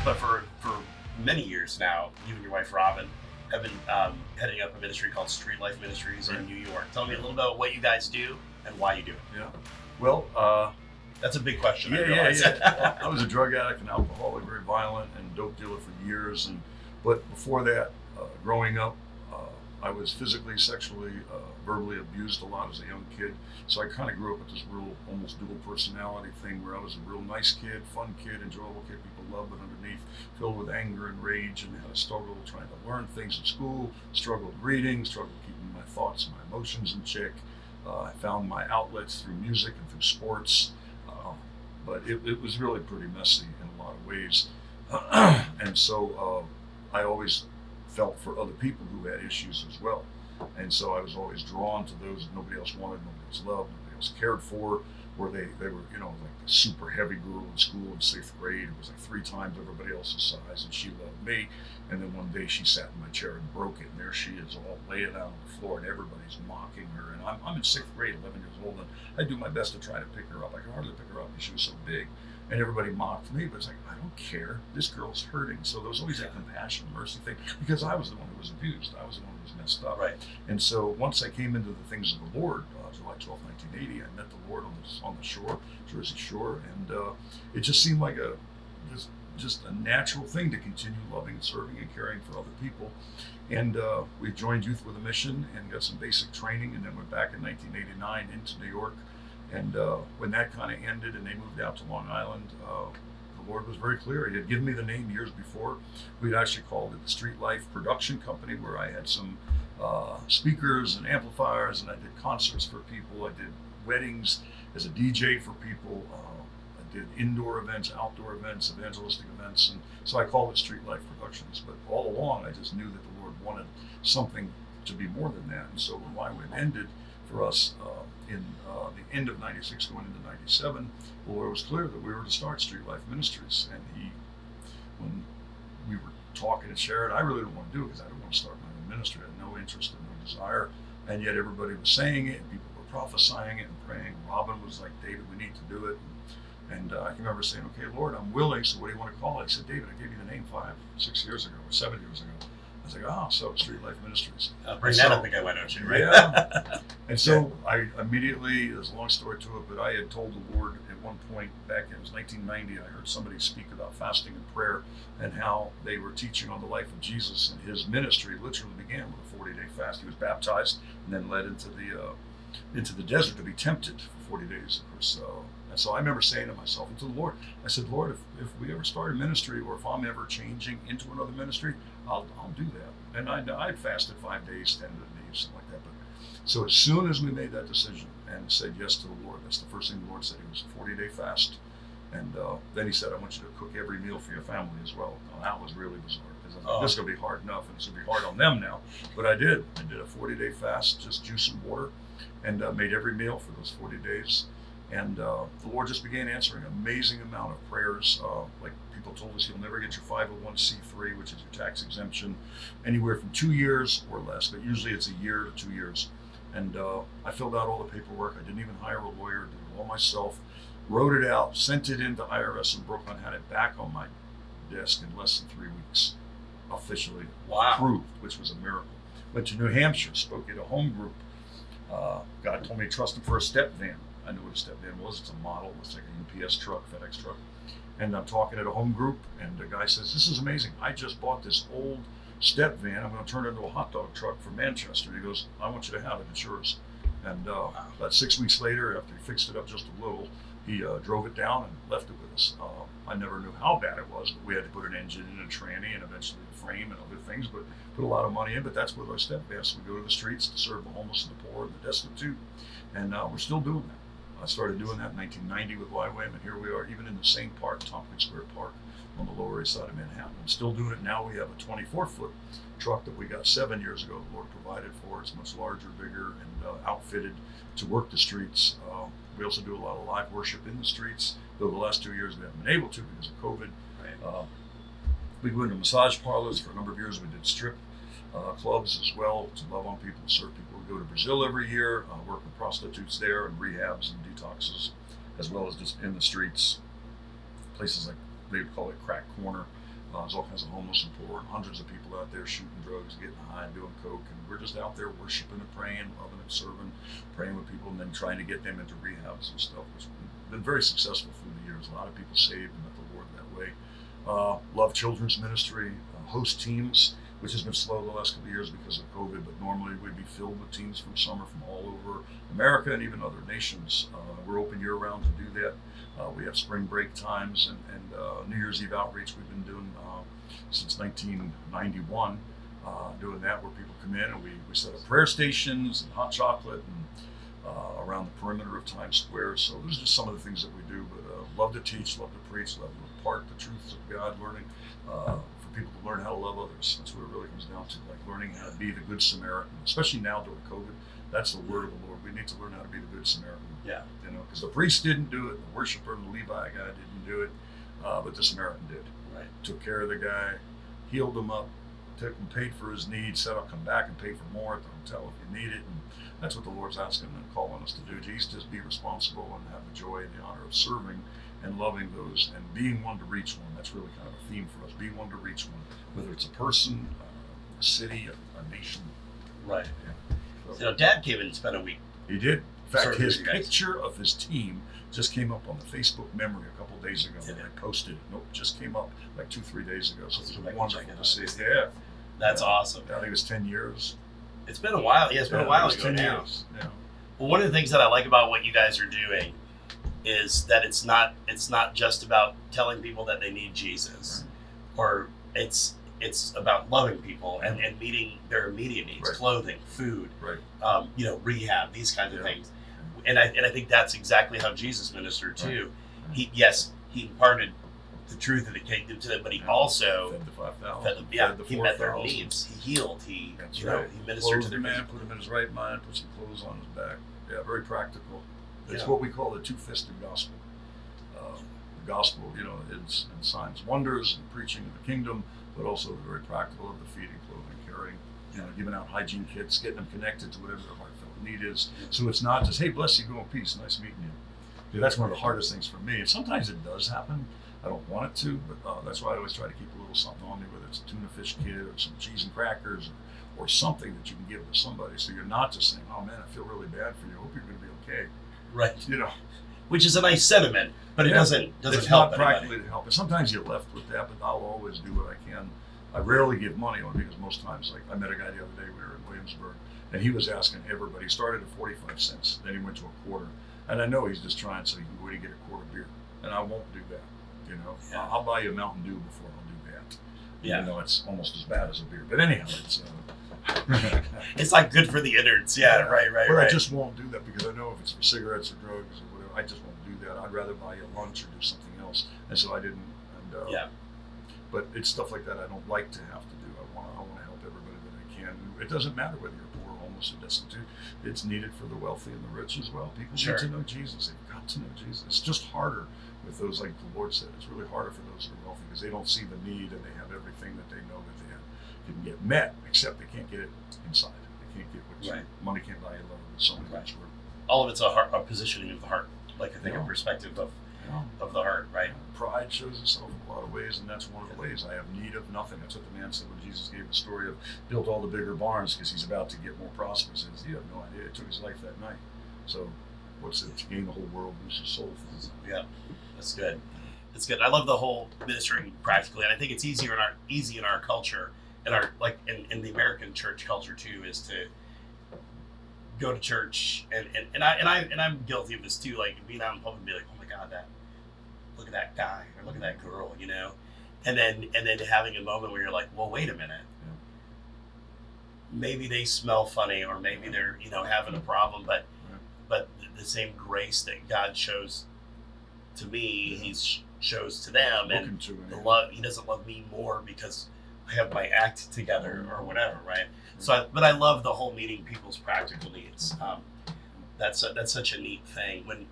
But for many years now, you and your wife Robin have been heading up a ministry called Street Life Ministries in New York. Tell me a little about what you guys do and why you do it. Yeah. Well, that's a big question. I yeah. realize. I was a drug addict and alcoholic, very violent, and dope dealer for years. But before that, growing up, I was physically, sexually, verbally abused a lot as a young kid. So I kind of grew up with this real, almost dual personality thing where I was a real nice kid, fun kid, enjoyable kid people loved, but underneath filled with anger and rage, and had a struggle trying to learn things in school, struggled reading, struggled keeping my thoughts and my emotions in check. I found my outlets through music and through sports, but it was really pretty messy in a lot of ways. And so I always felt for other people who had issues as well. And so I was always drawn to those that nobody else wanted, nobody else loved, nobody else cared for, or they were, like the super heavy girl in school in 6th grade. It was like 3 times everybody else's size, and she loved me. And then one day she sat in my chair and broke it, and there she is all laying out on the floor, and everybody's mocking her. And I'm in 6th grade, 11 years old, and I do my best to try to pick her up. I could hardly pick her up because she was so big. And everybody mocked me, but it's like, I don't care. This girl's hurting. So there was always that compassion, mercy thing, because I was the one who was abused. I was the one who was messed up. Right. And so once I came into the things of the Lord, July 12, 1980, I met the Lord on the shore, Jersey Shore, and it just seemed like just a natural thing to continue loving and serving and caring for other people. And we joined Youth with a Mission and got some basic training, and then went back in 1989 into New York. And when that kind of ended and they moved out to Long Island, the Lord was very clear. He had given me the name years before. We'd actually called it the Street Life Production Company, where I had some speakers and amplifiers, and I did concerts for people. I did weddings as a DJ for people. I did indoor events, outdoor events, evangelistic events, and so I called it Street Life Productions. But all along, I just knew that the Lord wanted something to be more than that. And so when YWAM ended for us in the end of 96 going into 97, the Lord was clear that we were to start Street Life Ministries. And when we were talking and sharing, I really didn't want to do it because I didn't want to start my own ministry. I had no interest and no desire. And yet everybody was saying it, and people were prophesying it and praying. Robin was like, David, we need to do it. And I can remember saying, okay, Lord, I'm willing, so what do you want to call it? He said, David, I gave you the name 6 years ago, or 7 years ago. I was like, so Street Life Ministries. Bring that up again, why don't you, right? Yeah. And so I immediately, there's a long story to it, but I had told the Lord at one point back in 1990, I heard somebody speak about fasting and prayer and how they were teaching on the life of Jesus, and his ministry literally began with a 40-day fast. He was baptized and then led into the desert to be tempted for 40 days, of course. And so I remember saying to myself and to the Lord, I said, Lord, if we ever start a ministry, or if I'm ever changing into another ministry, I'll do that. And I'd fasted 5 days, 10 days, something like that. But so as soon as we made that decision and said yes to the Lord, that's the first thing the Lord said. It was a 40-day fast. And then he said, I want you to cook every meal for your family as well. Now, that was really bizarre, because I thought, this is going to be hard enough, and it's going to be hard on them now. But I did. I did a 40-day fast, just juice and water, and made every meal for those 40 days. And the Lord just began answering an amazing amount of prayers. Like people told us, you'll never get your 501c3, which is your tax exemption, anywhere from 2 years or less, but usually it's a year to 2 years. And I filled out all the paperwork. I didn't even hire a lawyer, did it all myself, wrote it out, sent it into IRS in Brooklyn, had it back on my desk in less than 3 weeks, officially approved, which was a miracle. Went to New Hampshire, spoke at a home group. God told me to trust him for a step van. I knew what a step van was. It's a model. It's like a UPS truck, FedEx truck. And I'm talking at a home group, and the guy says, this is amazing. I just bought this old step van. I'm going to turn it into a hot dog truck for Manchester. He goes, I want you to have it. It's yours. And about 6 weeks later, after he fixed it up just a little, he drove it down and left it with us. I never knew how bad it was, but we had to put an engine in, a tranny, and eventually a frame and other things, but put a lot of money in. But that's what our step vans. We go to the streets to serve the homeless and the poor and the destitute, and we're still doing that. I started doing that in 1990 with YWAM, and here we are, even in the same park, Tompkins Square Park, on the Lower East Side of Manhattan. I'm still doing it now. We have a 24-foot truck that we got 7 years ago. The Lord provided for. It's much larger, bigger, and outfitted to work the streets. We also do a lot of live worship in the streets, though the last 2 years we haven't been able to because of COVID. Right. We go into massage parlors. For a number of years we did strip clubs as well, to love on people, serve people. We go to Brazil every year, work with prostitutes there and rehabs and detoxes, as well as just in the streets, places like they would call it Crack Corner, There's all kinds of homeless and poor, and hundreds of people out there shooting drugs, getting high, doing coke, and we're just out there worshiping and praying, loving and serving, praying with people, and then trying to get them into rehabs and stuff. It's been very successful through the years. A lot of people saved and met the Lord that way. Love children's ministry, host teams, which has been slow the last couple of years because of COVID, but normally we'd be filled with teams from summer from all over America and even other nations. We're open year round to do that. We have spring break times and New Year's Eve outreach we've been doing since 1991, doing that where people come in and we set up prayer stations and hot chocolate and around the perimeter of Times Square. So those are just some of the things that we do, but love to teach, love to preach, love to impart the truths of God, learning for people to learn how to love others. That's what it really comes down to, like learning how to be the good Samaritan, especially now during COVID. That's the word of the Lord. We need to learn how to be the good Samaritan. Yeah. You know, because the priest didn't do it, the worshiper, the Levi guy didn't do it, but the Samaritan did. Right. Took care of the guy, healed him up, took him, paid for his needs, said, I'll come back and pay for more at the hotel if you need it. And that's what the Lord's asking and calling us to do. Jesus, be responsible and have the joy and the honor of serving and loving those and being one to reach one. That's really kind of a theme for us. Be one to reach one, whether it's a person, a city, a nation. Right. Yeah. So, You know, Dad came in and spent a week. he did. In fact, Serving his you guys. picture of his team just came up on the Facebook memory a couple days ago. Did And it? I posted it. Nope, just came up like 2-3 days ago. So Let's it go was back and wonderful check it to out. see. Yeah. That's Yeah. awesome. I think it was 10 years. It's been a while. Yeah, it's been a while it was ago 10 now. years. Yeah. Well, one of the things that I like about what you guys are doing is that it's not just about telling people that they need Jesus, or it's about loving people and meeting their immediate needs, Right. clothing, food, Right. rehab, these kinds of Yeah. things. And I think that's exactly how Jesus ministered too. Right. He imparted the truth of the kingdom to them, but he also Fed the 5,000. fed them. Fed the He met their 4,000. needs. He healed. He That's you know, right. he ministered Clothed to their the man, physical put him in his right mind, put some clothes on his back. Yeah, very practical. It's Yeah. what we call the two-fisted gospel. The gospel, you know, is in signs, wonders, and preaching of the kingdom, but also very practical of the feeding, clothing, caring, you know, giving out hygiene kits, getting them connected to whatever their heartfelt need is. So it's not just, hey, bless you, go in peace, nice meeting you. Yeah, that's one of the hardest things for me. And sometimes it does happen. I don't want it to, but that's why I always try to keep a little something on me, whether it's a tuna fish kit or some cheese and crackers or something that you can give to somebody. So you're not just saying, oh man, I feel really bad for you. I hope you're going to be okay. right, You know, which is a nice sentiment, but it Yeah. doesn't it's help not anybody. practically to help. And sometimes you're left with that, but I'll always do what I can. I rarely give money on because most times, like I met a guy the other day, we were in Williamsburg, and he was asking everybody. He started at 45 cents, then he went to a quarter. And I know he's just trying so he can go in and get a quart of beer. And I won't do that. You know, Yeah. I'll buy you a Mountain Dew before I'll do that. Yeah. Even though it's almost as bad as a beer. But anyhow, it's It's like good for the innards. Yeah, right. But I just won't do that because I know if it's for cigarettes or drugs or whatever, I just won't do that. I'd rather buy you lunch or do something else. And so I didn't. And, Yeah. But it's stuff like that I don't like to have to do. I want to help everybody that I can. It doesn't matter whether you're poor, homeless, or destitute. It's needed for the wealthy and the rich as well. People Sure. need to know Jesus. They've got to know Jesus. It's just harder with those, like the Lord said. It's really harder for those who are wealthy because they don't see the need and they have everything that they know that they can get met, except they can't get it inside. They can't get what Right. money can't buy you love. So many Right. rich word. All of it's a positioning of the heart, like I think Yeah. a perspective of Yeah. the heart, right? Pride shows itself in a lot of ways, and that's one of the ways. I have need of nothing. That's what the man said when Jesus gave the story of built all the bigger barns because he's about to get more prosperous. He says, you have no idea. It took his life that night. So what's it to gain the whole world, lose his soul? Yeah, that's good. That's good. I love the whole ministering practically, and I think it's easy in our culture, and our like in the American church culture too, is to go to church and I'm guilty of this too, like being out in public and be like, oh my God, look at that guy or look at that girl, you know, and then having a moment where you're like, well, wait a minute, maybe they smell funny or maybe they're having a problem, but the same grace that God shows to me, He shows to them, and Looking to him. the love. He doesn't love me more because I have my act together or whatever, right? So, but I love the whole meeting people's practical needs. That's such a neat thing. When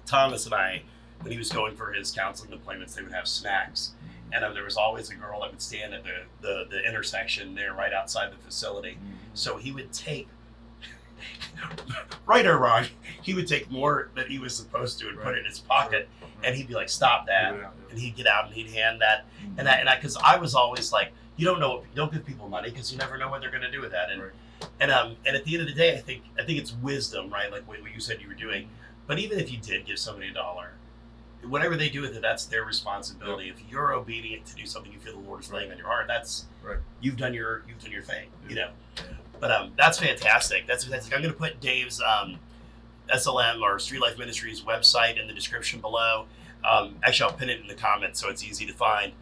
Thomas and I, when he was going for his counseling appointments, they would have snacks, and there was always a girl that would stand at the intersection there right outside the facility. So he would take right or wrong, he would take more than he was supposed to and put it in his pocket, and he'd be like, "Stop that!" And he'd get out and he'd hand that, and I, because I was always like, you don't give people money because you never know what they're going to do with that, and at the end of the day, I think it's wisdom, right? Like what you said you were doing, but even if you did give somebody $1, whatever they do with it, that's their responsibility. If you're obedient to do something you feel the Lord is laying on your heart, that's you've done your thing, you know. But that's fantastic. That's fantastic. I'm going to put Dave's SLM or Street Life Ministries website in the description below. Actually, I'll pin it in the comments so it's easy to find.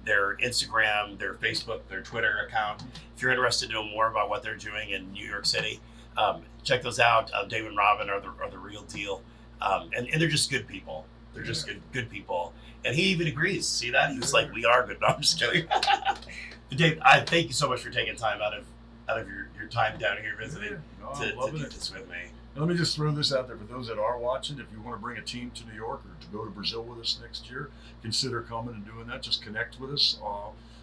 Their Instagram, their Facebook, their Twitter account. If you're interested to know more about what they're doing in New York City, check those out. Dave and Robin are the real deal, and they're just good people. They're just good people. And he even agrees. See that? He was like, "We are good." No, I'm just kidding. But Dave, I thank you so much for taking time out of your time down here visiting to do this with me. And let me just throw this out there for those that are watching. If you want to bring a team to New York or to go to Brazil with us next year, consider coming and doing that. Just connect with us.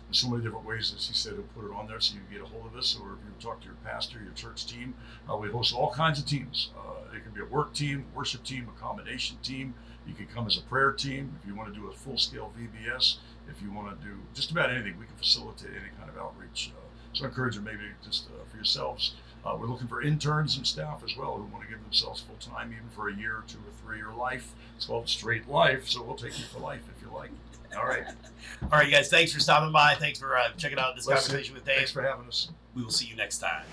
There's so many different ways, as he said, he'll put it on there so you can get a hold of us, or if you talk to your pastor, your church team. We host all kinds of teams. It can be a work team, worship team, a combination team. You can come as a prayer team if you want to do a full-scale VBS. If you want to do just about anything, we can facilitate any kind of outreach. So I encourage you maybe just for yourselves. We're looking for interns and staff as well who want to give themselves full-time, even for a year or 2 or 3 year life. It's called Straight Life, so we'll take you for life if you like. All right. All right, guys. Thanks for stopping by. Thanks for checking out this conversation with Dave. Thanks for having us. We will see you next time.